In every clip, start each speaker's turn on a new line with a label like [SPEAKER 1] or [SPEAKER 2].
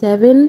[SPEAKER 1] 7।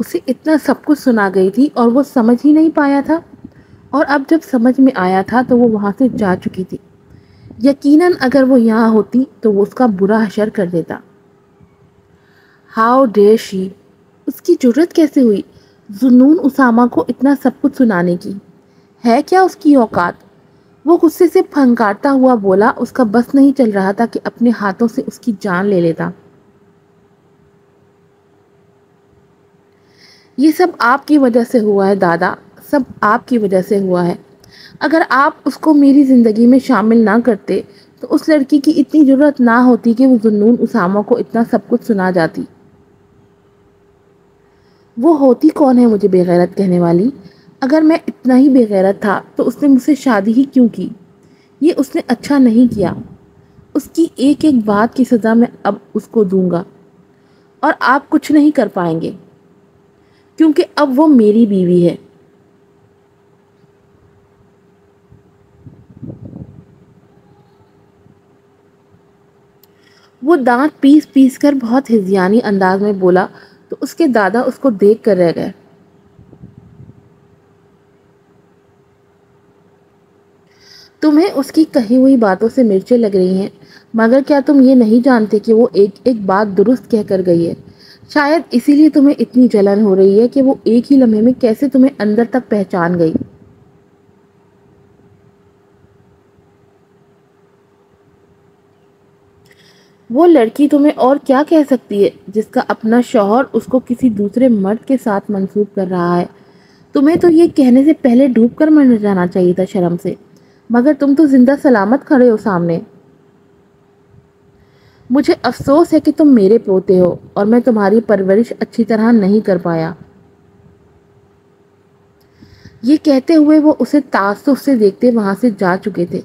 [SPEAKER 1] اسے اتنا سب کچھ سنا گئی تھی اور وہ سمجھ ہی نہیں پایا تھا، اور اب جب سمجھ میں آیا تھا تو وہ وہاں سے جا چکی تھی۔ یقیناً اگر وہ یہاں ہوتی تو وہ اس کا برا حشر کر دیتا۔ ہاؤ ڈیئر شی! اس کی جرت کیسے ہوئی ذوالنون اسامہ کو اتنا سب کچھ سنانے کی؟ ہے کیا اس کی اوقات؟ وہ غصے سے پھنکارتا ہوا بولا۔ اس کا بس نہیں چل رہا تھا کہ اپنے ہاتھوں سے اس کی جان لے لیتا۔ یہ سب آپ کی وجہ سے ہوا ہے دادا، سب آپ کی وجہ سے ہوا ہے۔ اگر آپ اس کو میری زندگی میں شامل نہ کرتے تو اس لڑکی کی اتنی جرت نہ ہوتی کہ وہ ذوالنون اسامہ کو اتنا سب کچھ سنا جاتی۔ وہ ہوتی کون ہے مجھے بے غیرت کہنے والی؟ اگر میں اتنا ہی بے غیرت تھا تو اس نے مجھ سے شادی ہی کیوں کی؟ یہ اس نے اچھا نہیں کیا۔ اس کی ایک ایک بات کی سزا میں اب اس کو دوں گا، اور آپ کچھ نہیں کر پائیں گے کیونکہ اب وہ میری بیوی ہے۔ وہ دانت پیس پیس کر بہت ہذیانی انداز میں بولا تو اس کے دادا اس کو دیکھ کر رہ گئے۔ تمہیں اس کی کہی ہوئی باتوں سے مرچیں لگ رہی ہیں، مگر کیا تم یہ نہیں جانتے کہ وہ ایک ایک بات درست کہہ کر گئی ہے؟ شاید اسی لیے تمہیں اتنی جلن ہو رہی ہے کہ وہ ایک ہی لمحے میں کیسے تمہیں اندر تک پہچان گئی۔ وہ لڑکی تمہیں اور کیا کہہ سکتی ہے جس کا اپنا شوہر اس کو کسی دوسرے مرد کے ساتھ منسوب کر رہا ہے؟ تمہیں تو یہ کہنے سے پہلے ڈوب کر مر جانا چاہیے تھا شرم سے، مگر تم تو زندہ سلامت کھڑے ہو سامنے۔ مجھے افسوس ہے کہ تم میرے پوتے ہو اور میں تمہاری پرورش اچھی طرح نہیں کر پایا۔ یہ کہتے ہوئے وہ اسے تعصب سے دیکھتے وہاں سے جا چکے تھے۔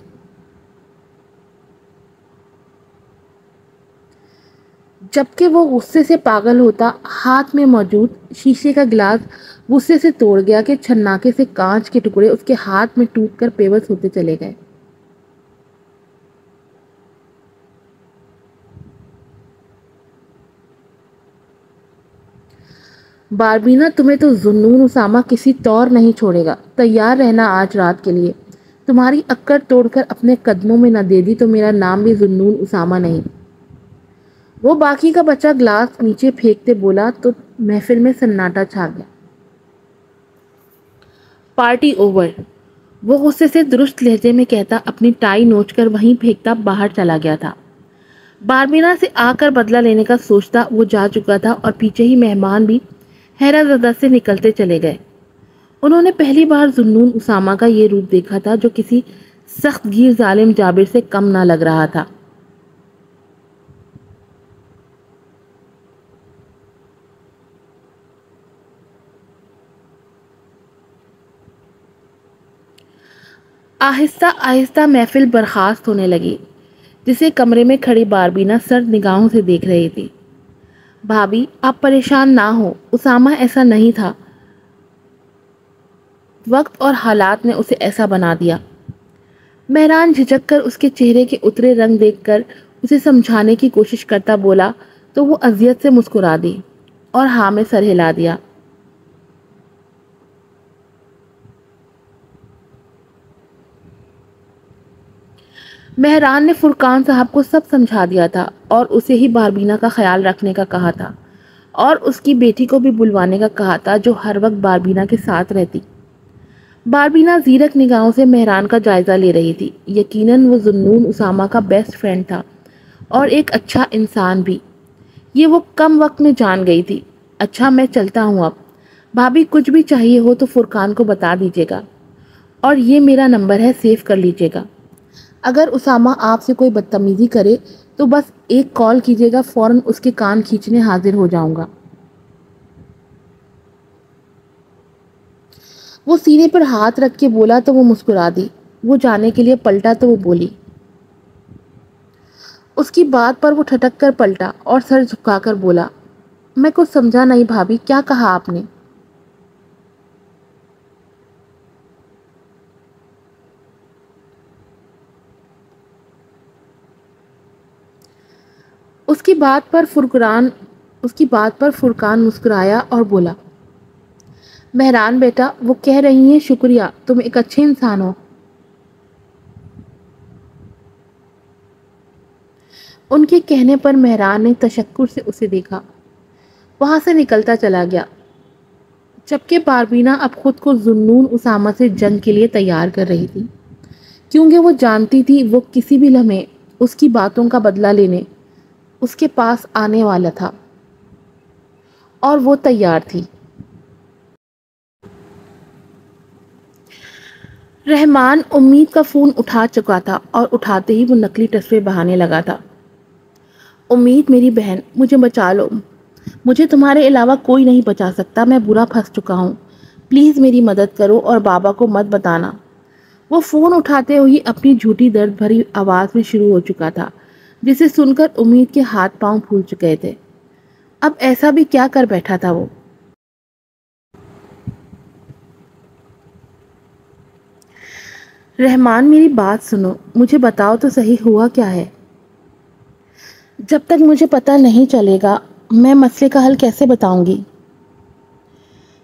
[SPEAKER 1] جبکہ وہ غصے سے پاگل ہوتا، ہاتھ میں موجود شیشے کا گلاس غصے سے توڑ گیا کہ چھناکے سے کانچ کے ٹکڑے اس کے ہاتھ میں ٹوٹ کر بےبس ہوتے چلے گئے۔ باربینا، تمہیں تو ذوالنون اسامہ کسی طور نہیں چھوڑے گا۔ تیار رہنا آج رات کے لیے۔ تمہاری اکڑ توڑ کر اپنے قدموں میں نہ دے دی تو میرا نام بھی ذوالنون اسامہ نہیں۔ وہ باقی کا بچا گلاس نیچے پھینکتے بولا تو محفل میں سناٹا چھا گیا۔ پارٹی اوور، وہ غصے سے درست لہجے میں کہتا اپنی ٹائی نوچ کر وہیں پھینکتا باہر چلا گیا تھا۔ باربینا سے آ کر بدلہ لینے کا سوچتا وہ جا چکا تھا اور پیچھے ہی مہمان بھی حیرت زدہ سے نکلتے چلے گئے۔ انہوں نے پہلی بار ذوالنون اسامہ کا یہ روپ دیکھا تھا جو کسی سخت گیر ظالم جابر سے کم نہ لگ رہا تھا۔ آہستہ آہستہ محفل برخاست ہونے لگی، جسے کمرے میں کھڑی باربینا سرد نگاہوں سے دیکھ رہی تھی۔ بھابھی، آپ پریشان نہ ہو، اسامہ ایسا نہیں تھا، وقت اور حالات نے اسے ایسا بنا دیا۔ مہران جھجک کر اس کے چہرے کے اترے رنگ دیکھ کر اسے سمجھانے کی کوشش کرتا بولا تو وہ اذیت سے مسکرا دی اور ہاں میں سر ہلا دیا۔ مہران نے فرقان صاحب کو سب سمجھا دیا تھا اور اسے ہی باربینا کا خیال رکھنے کا کہا تھا اور اس کی بیٹی کو بھی بلوانے کا کہا تھا جو ہر وقت باربینا کے ساتھ رہتی۔ باربینا زیرک نگاہوں سے مہران کا جائزہ لے رہی تھی۔ یقیناً وہ ذوالنون اسامہ کا بیسٹ فرینڈ تھا اور ایک اچھا انسان بھی، یہ وہ کم وقت میں جان گئی تھی۔ اچھا، میں چلتا ہوں اب۔ بھابھی، کچھ بھی چاہیے ہو تو فرقان کو بتا دیجیے گا، اور یہ میرا نمبر ہے، سیو کر لیجیے گا۔ اگر اسامہ آپ سے کوئی بدتمیزی کرے تو بس ایک کال کیجیے گا، فوراً اس کے کان کھینچنے حاضر ہو جاؤں گا۔ وہ سینے پر ہاتھ رکھ کے بولا تو وہ مسکرا دی۔ وہ جانے کے لیے پلٹا تو وہ بولی۔ اس کی بات پر وہ ٹھٹک کر پلٹا اور سر جھکا کر بولا، میں کچھ سمجھا نہیں بھابھی، کیا کہا آپ نے؟ اس کی بات پر فرقان مسکرایا اور بولا، مہران بیٹا، وہ کہہ رہی ہیں شکریہ، تم ایک اچھے انسان ہو۔ ان کے کہنے پر مہران نے تشکر سے اسے دیکھا، وہاں سے نکلتا چلا گیا، جبکہ پاربینہ اب خود کو ذوالنون اسامہ سے جنگ کے لیے تیار کر رہی تھی، کیونکہ وہ جانتی تھی وہ کسی بھی لمحے اس کی باتوں کا بدلہ لینے اس کے پاس آنے والا تھا، اور وہ تیار تھی۔ رحمان امید کا فون اٹھا چکا تھا اور اٹھاتے ہی وہ نقلی ٹسوے بہانے لگا تھا۔ امید میری بہن، مجھے بچا لو، مجھے تمہارے علاوہ کوئی نہیں بچا سکتا، میں برا پھنس چکا ہوں، پلیز میری مدد کرو اور بابا کو مت بتانا۔ وہ فون اٹھاتے ہوئی اپنی جھوٹی درد بھری آواز میں شروع ہو چکا تھا، جسے سن کر امید کے ہاتھ پاؤں پھول چکے تھے۔ اب ایسا بھی کیا کر بیٹھا تھا وہ؟ رحمان میری بات سنو، مجھے بتاؤ تو صحیح ہوا کیا ہے؟ جب تک مجھے پتہ نہیں چلے گا میں مسئلے کا حل کیسے بتاؤں گی؟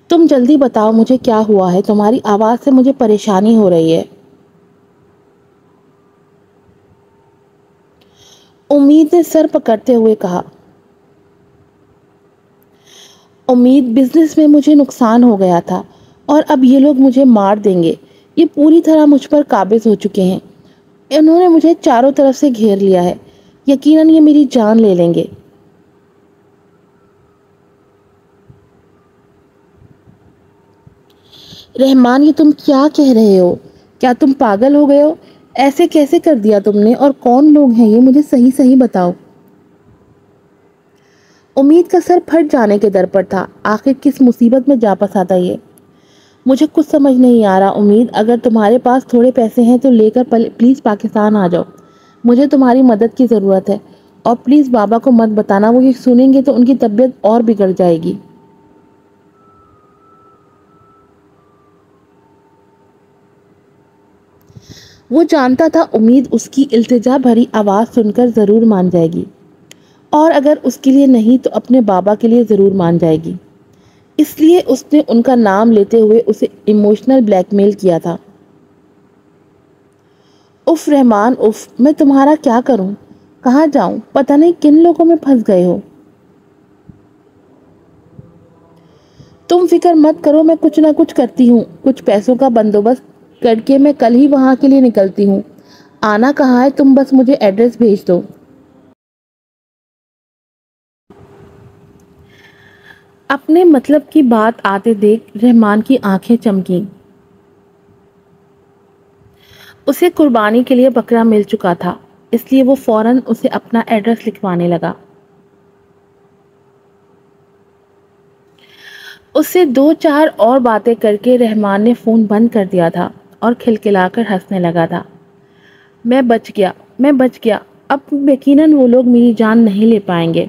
[SPEAKER 1] تم جلدی بتاؤ مجھے کیا ہوا ہے، تمہاری آواز سے مجھے پریشانی ہو رہی ہے۔ امید نے سر پکڑتے ہوئے کہا، امید، بزنس میں مجھے نقصان ہو گیا تھا اور اب یہ لوگ مجھے مار دیں گے، یہ پوری طرح مجھ پر قابض ہو چکے ہیں، انہوں نے مجھے چاروں طرف سے گھیر لیا ہے، یقیناً یہ میری جان لے لیں گے۔ رحمان، یہ تم کیا کہہ رہے ہو؟ کیا تم پاگل ہو گئے ہو؟ ایسے کیسے کر دیا تم نے، اور کون لوگ ہیں یہ مجھے صحیح صحیح بتاؤ۔ امید کا سر پھٹ جانے کے در پر تھا، آخر کس مصیبت میں جا پھنسا تھا یہ؟ مجھے کچھ سمجھ نہیں آ رہا امید، اگر تمہارے پاس تھوڑے پیسے ہیں تو لے کر پلیز پاکستان آ جاؤ، مجھے تمہاری مدد کی ضرورت ہے، اور پلیز بابا کو مت بتانا، وہ یہ سنیں گے تو ان کی طبیعت اور بگڑ جائے گی۔ وہ جانتا تھا امید اس کی التجا بھری آواز سن کر ضرور مان جائے گی، اور اگر اس کے لیے نہیں تو اپنے بابا کے لیے ضرور مان جائے گی، اس لیے اس نے ان کا نام لیتے ہوئے اسے ایموشنل بلیک میل کیا تھا۔ اف رحمان اف، میں تمہارا کیا کروں، کہاں جاؤں، پتہ نہیں کن لوگوں میں پھنس گئے ہو۔ تم فکر مت کرو، میں کچھ نہ کچھ کرتی ہوں، کچھ پیسوں کا بندوبست کر کے میں کل ہی وہاں کے لیے نکلتی ہوں، آنا کہاں ہے، تم بس مجھے ایڈریس بھیج دو۔ اپنے مطلب کی بات آتے دیکھ رحمان کی آنکھیں چمکیں، اسے قربانی کے لیے بکرا مل چکا تھا، اس لیے وہ فوراً اسے اپنا ایڈریس لکھوانے لگا۔ اس سے دو چار اور باتیں کر کے رحمان نے فون بند کر دیا تھا اور کھلکھلا کر ہنسنے لگا تھا۔ میں بچ گیا، اب یقیناً وہ لوگ میری جان نہیں لے پائیں گے،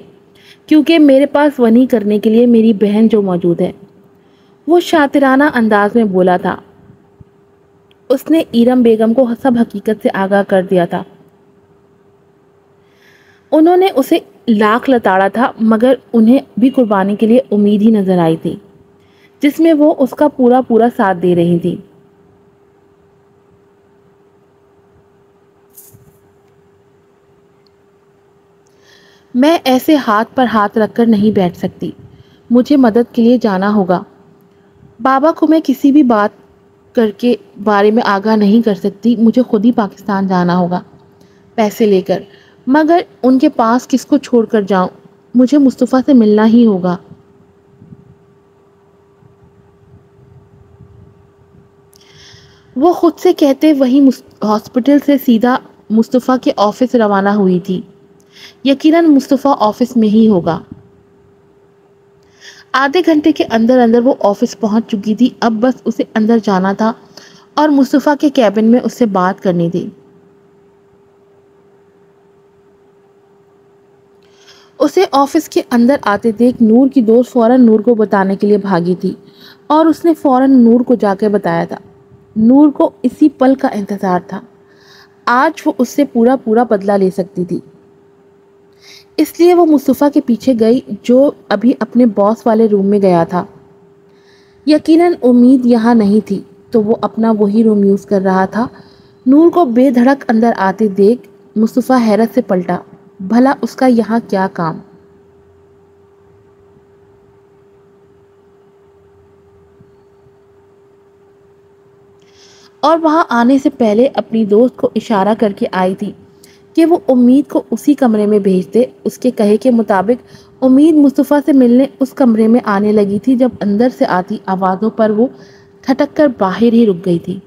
[SPEAKER 1] کیونکہ میرے پاس ونی کرنے کے لیے میری بہن جو موجود ہے، وہ شاطرانہ انداز میں بولا تھا۔ اس نے ایرم بیگم کو سب حقیقت سے آگاہ کر دیا تھا۔ انہوں نے اسے لاکھ لتاڑا تھا، مگر انہیں بھی قربانی کے لیے امید ہی نظر آئی تھی، جس میں وہ اس کا پورا ساتھ دے رہی تھی۔ میں ایسے ہاتھ پر ہاتھ رکھ کر نہیں بیٹھ سکتی، مجھے مدد کے لیے جانا ہوگا۔ بابا کو میں کسی بھی بات کر کے بارے میں آگاہ نہیں کر سکتی، مجھے خود ہی پاکستان جانا ہوگا پیسے لے کر، مگر ان کے پاس کس کو چھوڑ کر جاؤں، مجھے مصطفیٰ سے ملنا ہی ہوگا۔ وہ خود سے کہتے وہی ہاسپٹل سے سیدھا مصطفیٰ کے آفس روانہ ہوئی تھی، یقیناً مصطفیٰ آفس میں ہی ہوگا۔ آدھے گھنٹے کے اندر اندر وہ آفس پہنچ چکی تھی، اب بس اسے اندر جانا تھا اور مصطفیٰ کے کیبن میں اس سے بات کرنی تھی۔ اسے آفس کے اندر آتے دیکھ نور کی دوست فوراً نور کو بتانے کے لیے بھاگی تھی، اور اس نے فوراً نور کو جا کے بتایا تھا۔ نور کو اسی پل کا انتظار تھا، آج وہ اس سے پورا بدلہ لے سکتی تھی، اس لیے وہ مصطفیٰ کے پیچھے گئی جو ابھی اپنے باس والے روم میں گیا تھا۔ یقیناً امید یہاں نہیں تھی تو وہ اپنا وہی روم یوز کر رہا تھا۔ نور کو بے دھڑک اندر آتے دیکھ مصطفیٰ حیرت سے پلٹا، بھلا اس کا یہاں کیا کام؟ اور وہاں آنے سے پہلے اپنی دوست کو اشارہ کر کے آئی تھی کہ وہ امید کو اسی کمرے میں بھیج دے۔ اس کے کہے کے مطابق امید مصطفیٰ سے ملنے اس کمرے میں آنے لگی تھی جب اندر سے آتی آوازوں پر وہ ٹھٹک کر باہر ہی رک گئی تھی۔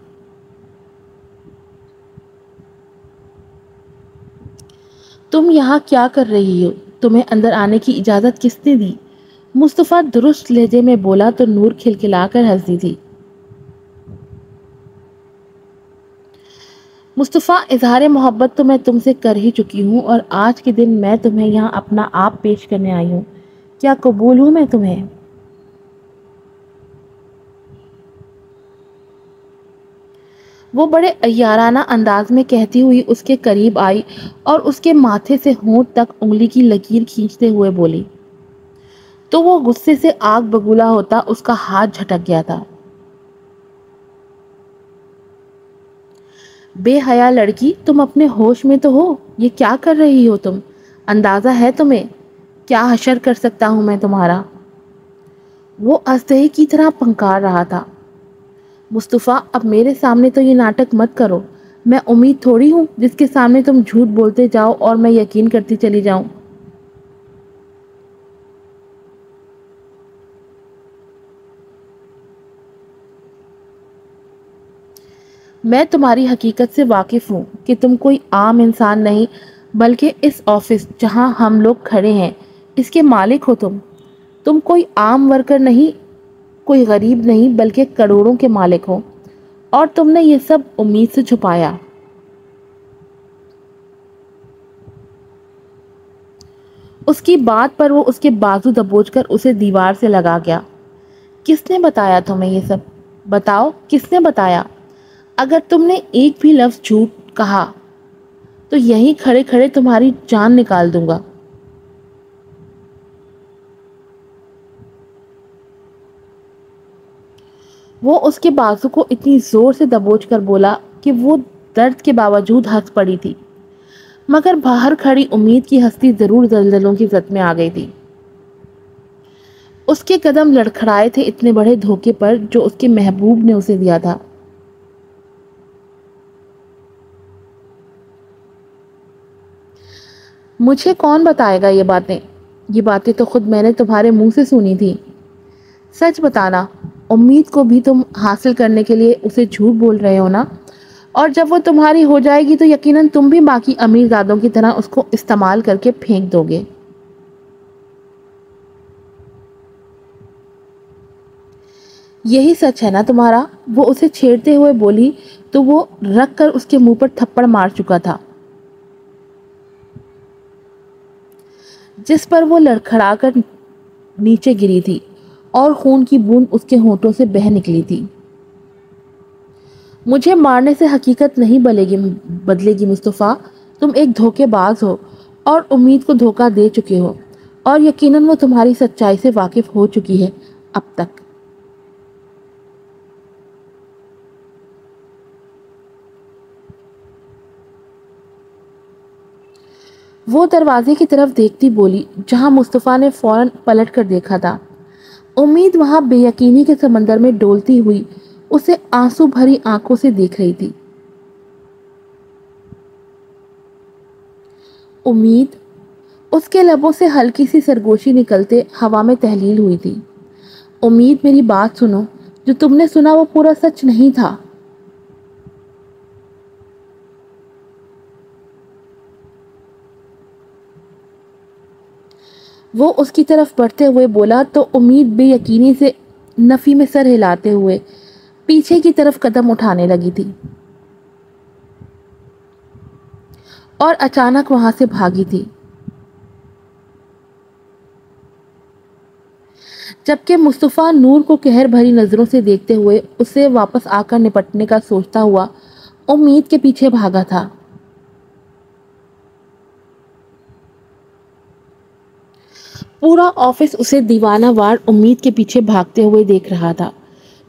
[SPEAKER 1] تم یہاں کیا کر رہی ہو؟ تمہیں اندر آنے کی اجازت کس نے دی؟ مصطفیٰ درست لہجے میں بولا تو نور کھلکھلا کر ہنس دی تھی۔ مصطفیٰ، اظہار محبت تو میں تم سے کر ہی چکی ہوں اور آج کے دن میں تمہیں یہاں اپنا آپ پیش کرنے آئی ہوں۔ کیا قبول ہوں میں تمہیں؟ وہ بڑے عیارانہ انداز میں کہتی ہوئی اس کے قریب آئی اور اس کے ماتھے سے ہونٹ تک انگلی کی لکیر کھینچتے ہوئے بولی تو وہ غصے سے آگ بگولا ہوتا اس کا ہاتھ جھٹک گیا تھا۔ بے حیا لڑکی، تم اپنے ہوش میں تو ہو؟ یہ کیا کر رہی ہو تم؟ اندازہ ہے تمہیں کیا حشر کر سکتا ہوں میں تمہارا؟ وہ اژدہے کی طرح پھنکار رہا تھا۔ مصطفیٰ، اب میرے سامنے تو یہ ناٹک مت کرو۔ میں امید تھوڑی ہوں جس کے سامنے تم جھوٹ بولتے جاؤ اور میں یقین کرتی چلی جاؤں۔ میں تمہاری حقیقت سے واقف ہوں کہ تم کوئی عام انسان نہیں بلکہ اس آفس جہاں ہم لوگ کھڑے ہیں اس کے مالک ہو تم۔ تم کوئی عام ورکر نہیں، کوئی غریب نہیں بلکہ کروڑوں کے مالک ہو، اور تم نے یہ سب امید سے چھپایا۔ اس کی بات پر وہ اس کے بازو دبوچ کر اسے دیوار سے لگا گیا۔ کس نے بتایا تمہیں یہ سب؟ بتاؤ، کس نے بتایا؟ اگر تم نے ایک بھی لفظ جھوٹ کہا تو یہیں کھڑے کھڑے تمہاری جان نکال دوں گا۔ وہ اس کے بازو کو اتنی زور سے دبوچ کر بولا کہ وہ درد کے باوجود ہنس پڑی تھی، مگر باہر کھڑی امید کی ہستی ضرور دلدلوں کی زد میں آ گئی تھی۔ اس کے قدم لڑکھڑائے تھے اتنے بڑے دھوکے پر جو اس کے محبوب نے اسے دیا تھا۔ مجھے کون بتائے گا یہ باتیں؟ یہ باتیں تو خود میں نے تمہارے منہ سے سنی تھی۔ سچ بتانا، امید کو بھی تم حاصل کرنے کے لیے اسے جھوٹ بول رہے ہو نا؟ اور جب وہ تمہاری ہو جائے گی تو یقیناً تم بھی باقی امیر زادوں کی طرح اس کو استعمال کر کے پھینک دو گے۔ یہی سچ ہے نا تمہارا؟ وہ اسے چھیڑتے ہوئے بولی تو وہ رکھ کر اس کے منہ پر تھپڑ مار چکا تھا جس پر وہ لڑکھڑا کر نیچے گری تھی اور خون کی بوند اس کے ہونٹوں سے بہہ نکلی تھی۔ مجھے مارنے سے حقیقت نہیں بدلے گی مصطفیٰ۔ تم ایک دھوکے باز ہو اور امید کو دھوکہ دے چکے ہو، اور یقیناً وہ تمہاری سچائی سے واقف ہو چکی ہے اب تک۔ وہ دروازے کی طرف دیکھتی بولی جہاں مصطفیٰ نے فوراً پلٹ کر دیکھا تھا۔ امید وہاں بے یقینی کے سمندر میں ڈولتی ہوئی اسے آنسو بھری آنکھوں سے دیکھ رہی تھی۔ امید، اس کے لبوں سے ہلکی سی سرگوشی نکلتے ہوا میں تحلیل ہوئی تھی۔ امید، میری بات سنو، جو تم نے سنا وہ پورا سچ نہیں تھا۔ وہ اس کی طرف بڑھتے ہوئے بولا تو امید بے یقینی سے نفی میں سر ہلاتے ہوئے پیچھے کی طرف قدم اٹھانے لگی تھی اور اچانک وہاں سے بھاگی تھی، جبکہ مصطفیٰ نور کو قہر بھری نظروں سے دیکھتے ہوئے اسے واپس آ کر نپٹنے کا سوچتا ہوا امید کے پیچھے بھاگا تھا۔ پورا آفس اسے دیوانہ وار امید کے پیچھے بھاگتے ہوئے دیکھ رہا تھا۔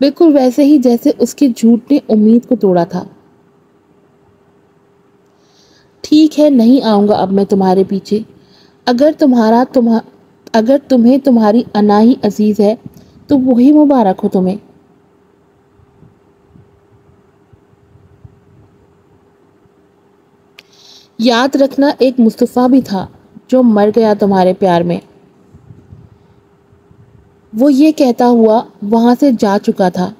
[SPEAKER 1] بالکل ویسے ہی جیسے اس کے جھوٹ نے امید کو توڑا تھا۔ ٹھیک ہے، نہیں آؤں گا اب میں تمہارے پیچھے۔ اگر تمہیں تمہاری انا ہی عزیز ہے تو وہی مبارک ہو تمہیں۔ یاد رکھنا ایک مصطفیٰ بھی تھا جو مر گیا تمہارے پیار میں۔ وہ یہ کہتا ہوا وہاں سے جا چکا تھا،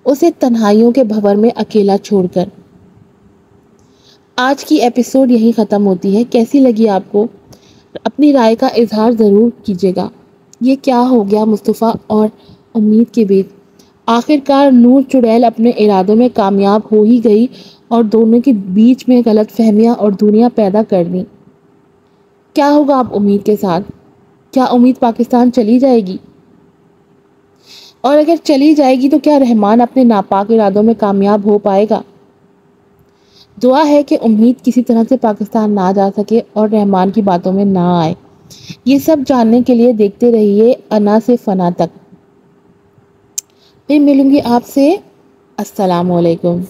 [SPEAKER 1] اسے تنہائیوں کے بھنور میں اکیلا چھوڑ کر۔ آج کی ایپیسوڈ یہیں ختم ہوتی ہے۔ کیسی لگی آپ کو؟ اپنی رائے کا اظہار ضرور کیجیے گا۔ یہ کیا ہو گیا مصطفیٰ اور امید کے بیچ؟ آخرکار نور چڑیل اپنے ارادوں میں کامیاب ہو ہی گئی اور دونوں کے بیچ میں غلط فہمیاں اور دنیا پیدا کر دی۔ کیا ہوگا اب امید کے ساتھ؟ کیا امید پاکستان چلی جائے گی؟ اور اگر چلی جائے گی تو کیا رحمان اپنے ناپاک ارادوں میں کامیاب ہو پائے گا؟ دعا ہے کہ امید کسی طرح سے پاکستان نہ جا سکے اور رحمان کی باتوں میں نہ آئے۔ یہ سب جاننے کے لیے دیکھتے رہیے انا سے فنا تک۔ پھر ملوں گی آپ سے۔ السلام علیکم۔